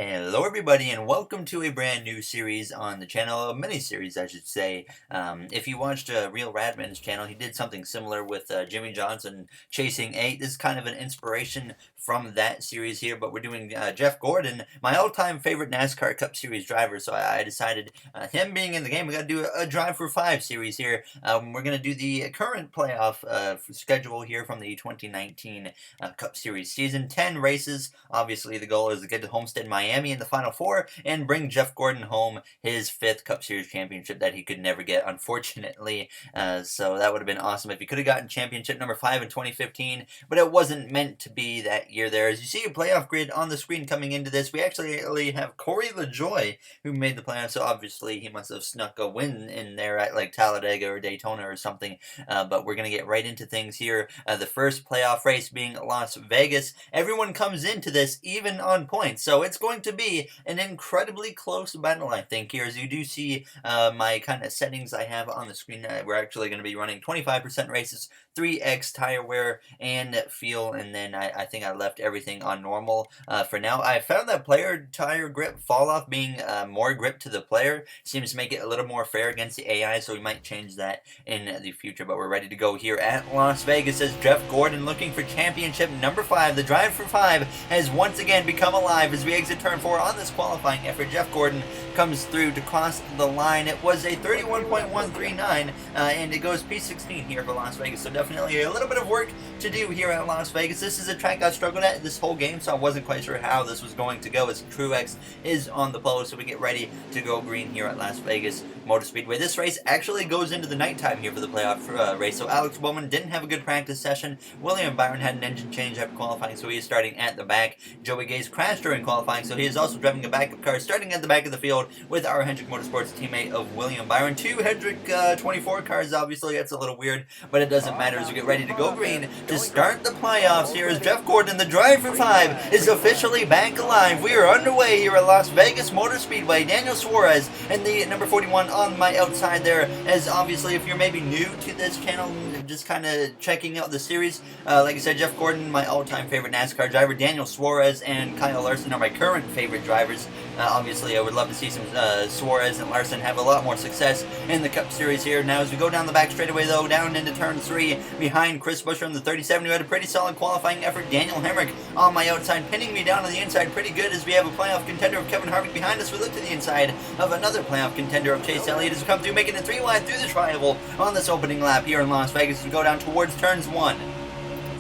Hello everybody and welcome to a brand new series on the channel, a mini-series I should say. If you watched Real Radman's channel, he did something similar with Jimmy Johnson chasing 8. This is kind of an inspiration from that series here, but we're doing Jeff Gordon, my all-time favorite NASCAR Cup Series driver, so I decided, him being in the game, we got to do a Drive for 5 series here. We're going to do the current playoff schedule here from the 2019 Cup Series season. 10 races. Obviously the goal is to get to Homestead, Miami in the Final Four and bring Jeff Gordon home his 5th Cup Series championship that he could never get, unfortunately. So that would have been awesome if he could have gotten championship number 5 in 2015, but it wasn't meant to be that year there. As you see a playoff grid on the screen coming into this, we actually have Corey LaJoie who made the playoffs, so obviously he must have snuck a win in there at like Talladega or Daytona or something, but we're going to get right into things here. The first playoff race being Las Vegas. Everyone comes into this even on points, so it's going to be an incredibly close battle, I think, here. As you do see my kind of settings I have on the screen, we're actually going to be running 25% races, 3x tire wear and feel, and then I think I left everything on normal for now. I found that player tire grip fall off being more grip to the player seems to make it a little more fair against the AI, so we might change that in the future, but we're ready to go here at Las Vegas as Jeff Gordon looking for championship number 5. The drive for 5 has once again become alive as we exit turn 4 on this qualifying effort. Jeff Gordon comes through to cross the line. It was a 31.139 and it goes P16 here for Las Vegas, so definitely a little bit of work to do here at Las Vegas. This is a track I struggled at this whole game, so I wasn't quite sure how this was going to go as Truex is on the pole, so we get ready to go green here at Las Vegas Motor Speedway. This race actually goes into the nighttime here for the playoff race, so Alex Bowman didn't have a good practice session. William Byron had an engine change after qualifying, so he is starting at the back. Joey Gase crashed during qualifying, so he is also driving a backup car, starting at the back of the field with our Hendrick Motorsports teammate of William Byron. 2 Hendrick 24 cars, obviously, that's a little weird, but it doesn't matter as we get ready to go green to start the playoffs here as Jeff Gordon, the drive for 5, is officially back alive. We are underway here at Las Vegas Motor Speedway. Daniel Suarez and the number 41 on my outside there, as obviously if you're maybe new to this channel, just kind of checking out the series, like I said, Jeff Gordon, my all-time favorite NASCAR driver. Daniel Suarez and Kyle Larson are my current favorite drivers. Obviously, I would love to see some Suarez and Larson have a lot more success in the Cup Series here. Now, as we go down the back straightaway, though, down into turn 3, behind Chris Buescher on the 37, who had a pretty solid qualifying effort. Daniel Hemrick on my outside, pinning me down on the inside pretty good as we have a playoff contender of Kevin Harvick behind us. We look to the inside of another playoff contender of Chase Elliott as we come through, making it 3 wide through the tri-oval on this opening lap here in Las Vegas as we go down towards turns 1.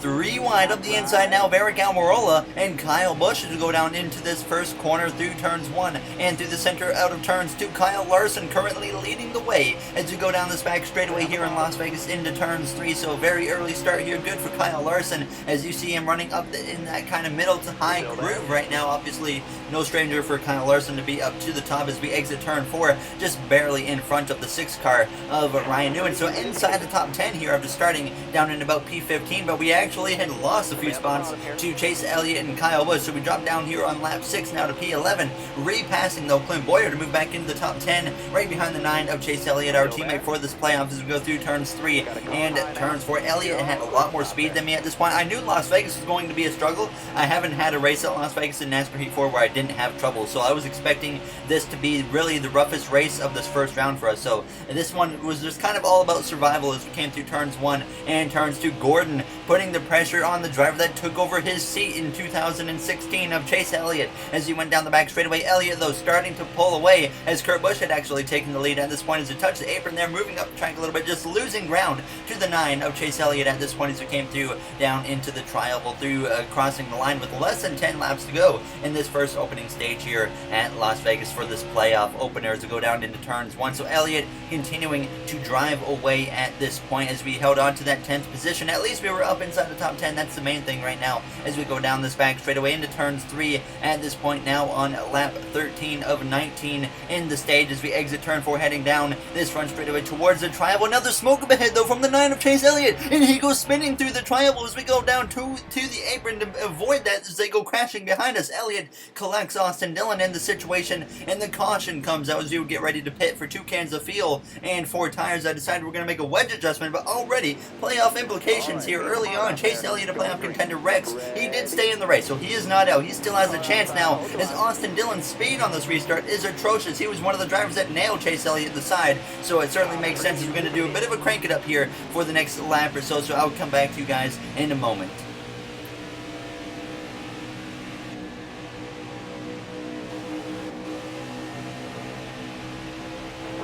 3 wide up the inside now of Eric Almirola and Kyle Busch as we go down into this first corner through turns 1 and through the center out of turns 2. Kyle Larson currently leading the way as we go down this back straightaway here in Las Vegas into turns 3. So a very early start here, good for Kyle Larson as you see him running up in that kind of middle to high groove right now. Obviously no stranger for Kyle Larson to be up to the top as we exit turn 4, just barely in front of the 6 car of Ryan Newman. So inside the top 10 here after starting down in about P15, but we actually had lost a few spots to Chase Elliott and Kyle Busch, so we dropped down here on lap 6 now to P11, repassing though Clint Boyer to move back into the top 10, right behind the 9 of Chase Elliott, our teammate for this playoffs, as we go through turns 3 and turns 4. Elliott had a lot more speed than me at this point. I knew Las Vegas was going to be a struggle. I haven't had a race at Las Vegas in NASCAR Heat 4 where I didn't have trouble, so I was expecting this to be really the roughest race of this first round for us. So this one was just kind of all about survival as we came through turns 1 and turns 2. Gordon putting the pressure on the driver that took over his seat in 2016 of Chase Elliott as he went down the back straightaway. Elliott, though, starting to pull away as Kurt Busch had actually taken the lead at this point as he touched the apron there, moving up the track a little bit, just losing ground to the 9 of Chase Elliott at this point as we came through down into the tri-oval through crossing the line with less than 10 laps to go in this first opening stage here at Las Vegas for this playoff opener as we go down into turns 1. So Elliott continuing to drive away at this point as we held on to that 10th position. At least we were up inside the top 10. That's the main thing right now as we go down this back straightaway into turns 3 at this point now on lap 13 of 19 in the stage as we exit turn 4 heading down this front straightaway towards the tri-oval. Another smoke up ahead though from the 9 of Chase Elliott, and he goes spinning through the tri-oval as we go down to the apron to avoid that as they go crashing behind us. Elliott collects Austin Dillon in the situation and the caution comes out as we would get ready to pit for 2 cans of fuel and 4 tires. I decided we're going to make a wedge adjustment, but already playoff implications here early on on Chase Elliott, a playoff contender Rex. He did stay in the race, so he is not out. He still has a chance now, as Austin Dillon's speed on this restart is atrocious. He was one of the drivers that nailed Chase Elliott at the side, so it certainly makes sense. We're going to do a bit of a crank it up here for the next lap or so I'll come back to you guys in a moment.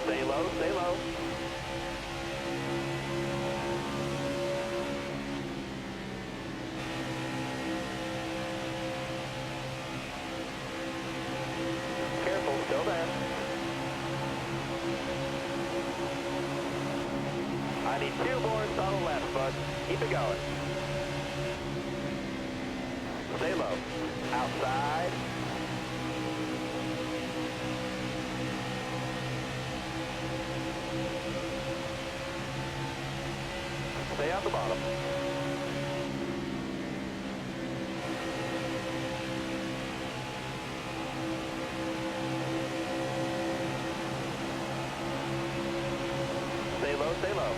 Stay low, stay low. Careful, still there. I need 2 boards on the left, bud. Keep it going. Stay low. Outside. Stay out the bottom. Stay low, stay low.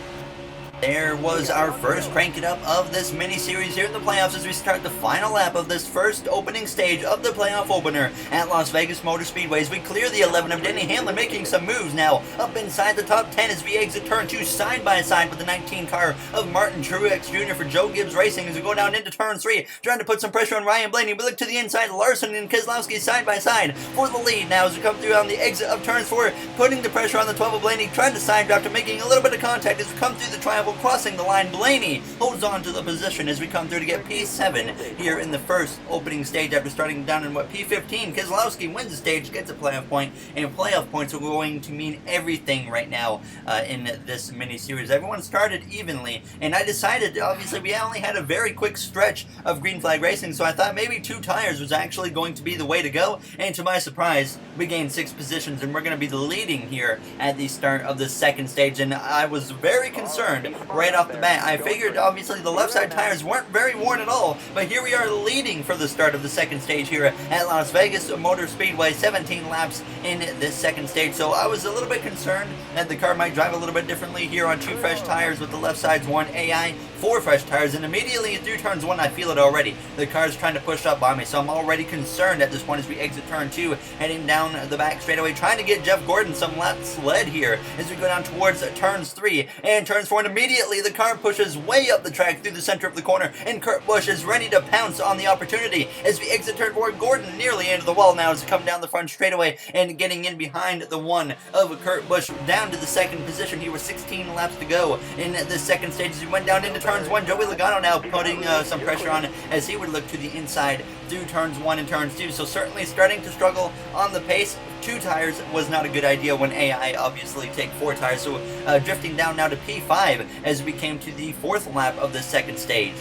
There was our first crank it up of this mini-series here in the playoffs as we start the final lap of this first opening stage of the playoff opener at Las Vegas Motor Speedway. As we clear the 11 of Denny Hamlin, making some moves now up inside the top 10 as we exit turn 2 side by side with the 19 car of Martin Truex Jr. for Joe Gibbs Racing as we go down into turn 3, trying to put some pressure on Ryan Blaney. We look to the inside, Larson and Keselowski side by side for the lead now as we come through on the exit of turn 4, putting the pressure on the 12 of Blaney, trying to side draft and making a little bit of contact as we come through the triangle, crossing the line. Blaney holds on to the position as we come through to get P7 here in the first opening stage after starting down in P15. Keselowski wins the stage, gets a playoff point, and playoff points are going to mean everything right now in this mini-series. Everyone started evenly, and I decided, obviously, we only had a very quick stretch of green flag racing, so I thought maybe 2 tires was actually going to be the way to go, and to my surprise, we gained 6 positions, and we're going to be the leading here at the start of the second stage, and I was very concerned right off the bat. I figured, obviously, the left side tires weren't very worn at all, but here we are leading for the start of the second stage here at Las Vegas Motor Speedway, 17 laps in this second stage, so I was a little bit concerned that the car might drive a little bit differently here on 2 fresh tires with the left sides 1 AI, 4 fresh tires, and immediately through turns 1, I feel it already. The car's trying to push up on me, so I'm already concerned at this point as we exit turn 2, heading down the back straightaway, trying to get Jeff Gordon some laps led here as we go down towards turns 3 and turns 4, and immediately the car pushes way up the track through the center of the corner, and Kurt Busch is ready to pounce on the opportunity as we exit turn 4. Gordon nearly into the wall now as we come down the front straightaway and getting in behind the one of Kurt Busch down to the second position. He was 16 laps to go in the second stage as he went down into turns 1. Joey Logano now putting some pressure on as he would look to the inside through turns 1 and turns 2, so certainly starting to struggle on the pace. 2 tires was not a good idea when AI obviously take 4 tires, so drifting down now to P5 as we came to the 4th lap of the second stage.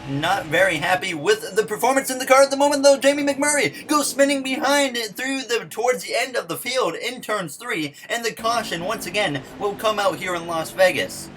Not very happy with the performance in the car at the moment, though. Jamie McMurray goes spinning behind it towards the end of the field in turns 3, and the caution once again will come out here in Las Vegas.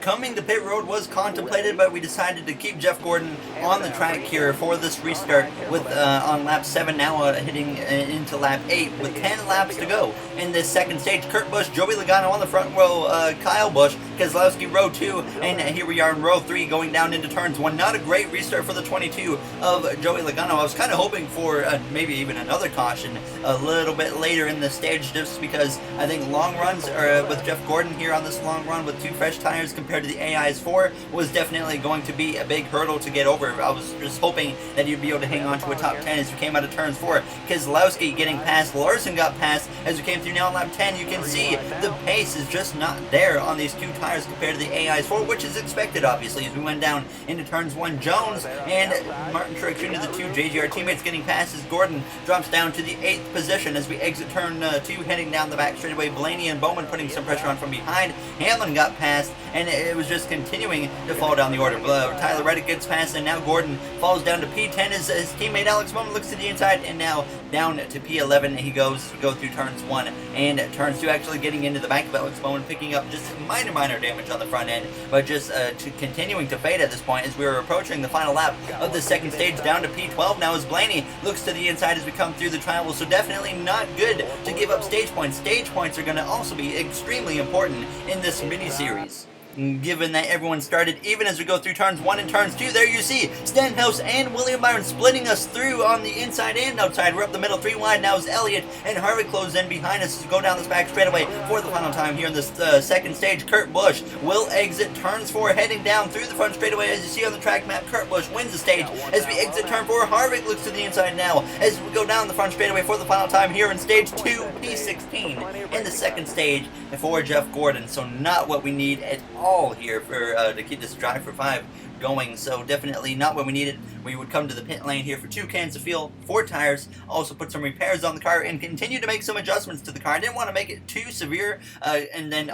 Coming to pit road was contemplated, but we decided to keep Jeff Gordon on the track here for this restart with on lap 7 now hitting into lap 8 with 10 laps to go in this second stage. Kurt Busch, Joey Logano on the front row, Kyle Busch, Keselowski row 2, and here we are in row 3 going down into turns 1. Not a great restart for the 22 of Joey Logano. I was kind of hoping for maybe even another caution a little bit later in the stage, just because I think long runs with Jeff Gordon here on this long run with 2 fresh tires compared to the AI's 4 was definitely going to be a big hurdle to get over. I was just hoping that you'd be able to hang on to a top 10 as we came out of turns 4. Keselowski getting past, Larson got past as we came through now on lap 10. You can see the pace is just not there on these 2 tires compared to the AI's 4, which is expected obviously as we went down into turns 1. Jones and Martin Truex Jr., the 2 JGR teammates, getting past as Gordon drops down to the 8th position as we exit turn 2, heading down the back straightaway. Blaney and Bowman putting some pressure on from behind. Hamlin got past, and it was just continuing to fall down the order. Tyler Reddick gets past, and now Gordon falls down to P10 as his teammate Alex Bowman looks to the inside, and now down to P11 he goes through turns 1 and turns 2, actually getting into the back of Alex Bowman, picking up just minor damage on the front end, but just continuing to fade at this point as we were approaching the final lap of the second stage. Down to P12 now as Blaney looks to the inside as we come through the triangle, so definitely not good to give up stage points. Stage points are going to also be extremely important in this mini-series. given that everyone started even as we go through turns 1 and turns 2. There you see Stenhouse and William Byron splitting us through on the inside and outside. We're up the middle, 3 wide now is Elliott, and Harvick closes in behind us to go down this back straightaway for the final time here in this second stage. Kurt Busch will exit turns 4, heading down through the front straightaway. As you see on the track map, Kurt Busch wins the stage. As we exit turn 4, Harvick looks to the inside now as we go down the front straightaway for the final time here in stage 2, P16 in the second stage for Jeff Gordon. So not what we need at all here for to keep this drive for 5 going, so definitely not what we needed. We would come to the pit lane here for 2 cans of fuel, 4 tires, also put some repairs on the car, and continue to make some adjustments to the car. I didn't want to make it too severe and then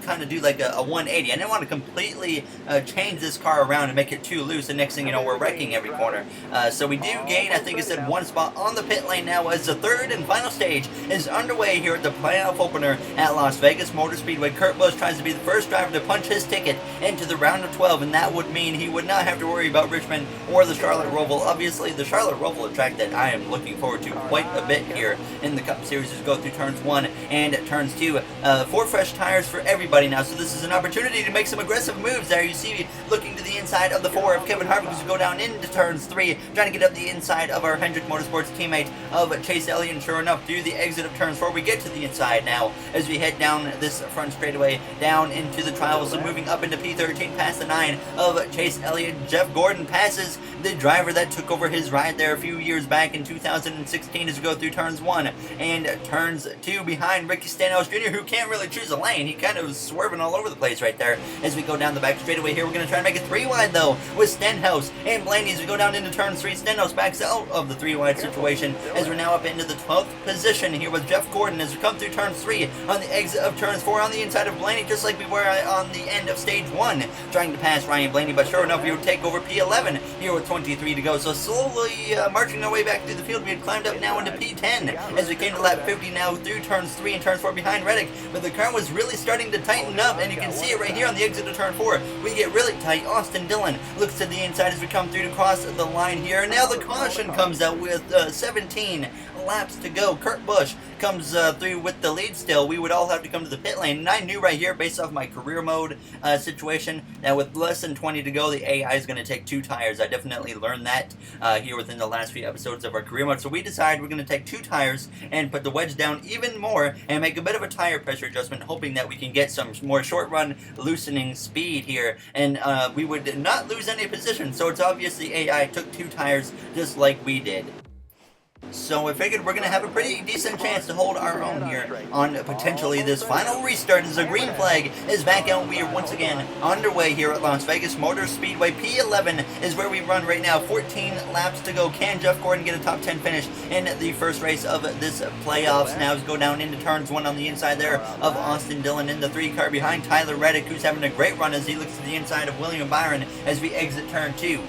kind of do like a 180. I didn't want to completely change this car around and make it too loose, and next thing you know, we're wrecking every corner. So we do gain, I think I said, 1 spot on the pit lane now as the third and final stage is underway here at the playoff opener at Las Vegas Motor Speedway. Kurt Busch tries to be the first driver to punch his ticket into the round of 12, and that would mean he would not have to worry about Richmond or the Charlotte Roval. Obviously, the Charlotte Roval, a track that I am looking forward to quite a bit here in the Cup Series, as we go through turns 1 and turns 2. 4 fresh tires for everybody now, so this is an opportunity to make some aggressive moves there. You see, looking to the inside of the 4 of Kevin Harvick as we go down into turns 3, trying to get up the inside of our Hendrick Motorsports teammate of Chase Elliott. And sure enough, through the exit of turns 4, we get to the inside now as we head down this front straightaway down into the trials. So moving up into P13 past the 9 of Chase Elliott. Jeff Gordon passes the driver that took over his ride there a few years back in 2016 as we go through turns 1 and turns 2 behind Ricky Stenhouse Jr., who can't really choose a lane. He kind of was swerving all over the place right there as we go down the back straightaway here. We're going to try to make it 3 wide though with Stenhouse and Blaney as we go down into turns 3. Stenhouse backs out of the 3 wide situation as we're now up into the 12th position here with Jeff Gordon as we come through turns 3 on the exit of turns 4 on the inside of Blaney, just like we were on the end of stage 1, trying to pass Ryan Blaney, but sure enough, we would take over P11 here with 23 to go. So slowly marching our way back through the field, we had climbed up now into P10 as we came to lap 50 now through turns 3 and turns 4 behind Reddick. But the car was really starting to tighten up, and you can see it right here on the exit of turn 4. We get really tight. Austin Dillon looks to the inside as we come through to cross the line here. And now the caution comes out with 17 laps to go. Kurt Busch comes through with the lead still. We would all have to come to the pit lane, and I knew right here, based off my career mode situation, that with less than 20 to go, the AI is going to take 2 tires. I definitely learned that here within the last few episodes of our career mode. So we decided we're going to take 2 tires and put the wedge down even more and make a bit of a tire pressure adjustment, hoping that we can get some more short run loosening speed here, and we would not lose any position. So it's obvious the AI took 2 tires just like we did. So I figured we're going to have a pretty decent chance to hold our own here on potentially this final restart as the green flag is back out. We are once again underway here at Las Vegas Motor Speedway. P11 is where we run right now. 14 laps to go. Can Jeff Gordon get a top 10 finish in the first race of this playoffs? Now as we go down into turns 1 on the inside there of Austin Dillon in the 3 car behind Tyler Reddick, who's having a great run as he looks to the inside of William Byron as we exit turn 2.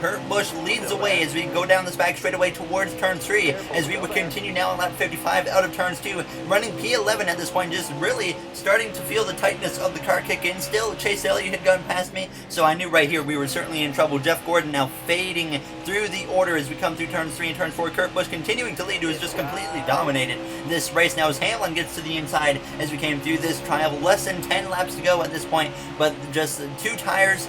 Kurt Busch leads the way as we go down this back straightaway towards turn 3, as we would continue now on lap 55 out of turns 2, running P11 at this point, just really starting to feel the tightness of the car kick in. Still, Chase Elliott had gotten past me, so I knew right here we were certainly in trouble. Jeff Gordon now fading through the order as we come through turns 3 and turns 4. Kurt Busch continuing to lead, who has just completely dominated this race now as Hamlin gets to the inside as we came through this trial. Less than 10 laps to go at this point, but just 2 tires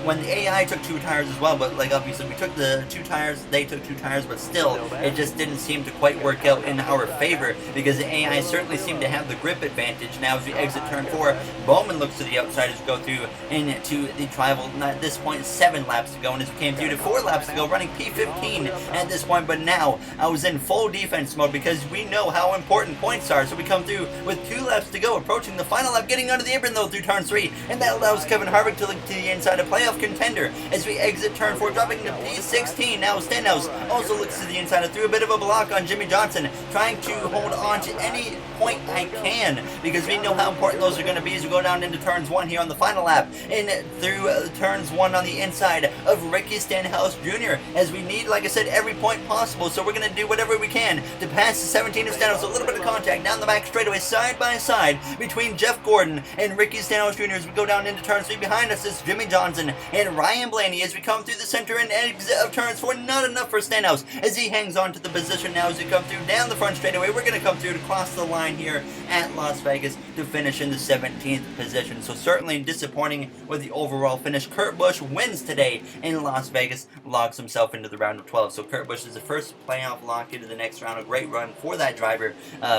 when the AI took 2 tires as well, but like obviously we took the 2 tires, they took 2 tires, but still it just didn't seem to quite work out in our favor because the AI certainly seemed to have the grip advantage. Now as we exit turn 4, Bowman looks to the outside as we go through into the trial. At this point 7 laps to go, and as we came through to 4 laps to go, running P15 at this point, but now I was in full defense mode because we know how important points are. So we come through with 2 laps to go, approaching the final lap, getting under the apron though through turn 3, and that allows Kevin Harvick to look to the inside, a playoff contender as we exit turn 4, dropping to P16. Now Stenhouse also looks to the inside and threw a bit of a block on Jimmy Johnson, trying to hold on to any point I can because we know how important those are going to be as we go down into turns 1 here on the final lap, and through turns 1 on the inside of Ricky Stenhouse Jr. as we need, like I said, every point possible. So we're going to do whatever we can to pass the 17 of Stenhouse. A little bit of contact down the back straightaway, side by side, between Jeff Gordon and Ricky Stenhouse Jr. as we go down into turn 3. Behind us is Jimmy Johnson and Ryan Blaney as we come through the center and exit of turns 4. Not enough for Stenhouse as he hangs on to the position now as we come through down the front straightaway. We're going to come through to cross the line here at Las Vegas to finish in the 17th position. So certainly disappointing with the overall finish. Kurt Busch wins today in Las Vegas, locks himself into the round of 12. So Kurt Busch is the first playoff lock into the next round. A great run for that driver,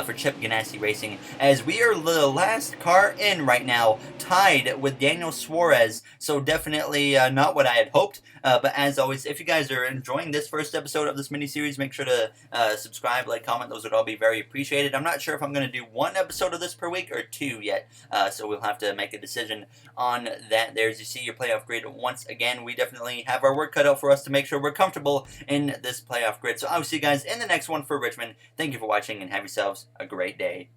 for Chip Ganassi Racing, as we are the last car in right now, tied with Daniel Suarez. So definitely not what I had hoped. But as always, if you guys are enjoying this first episode of this mini-series, make sure to subscribe, like, comment. Those would all be very appreciated. I'm not sure if I'm going to do one episode of this per week or two yet, so we'll have to make a decision on that. There, as you see, your playoff grid once again. We definitely have our work cut out for us to make sure we're comfortable in this playoff grid. So I'll see you guys in the next one for Richmond. Thank you for watching, and have yourselves a great day.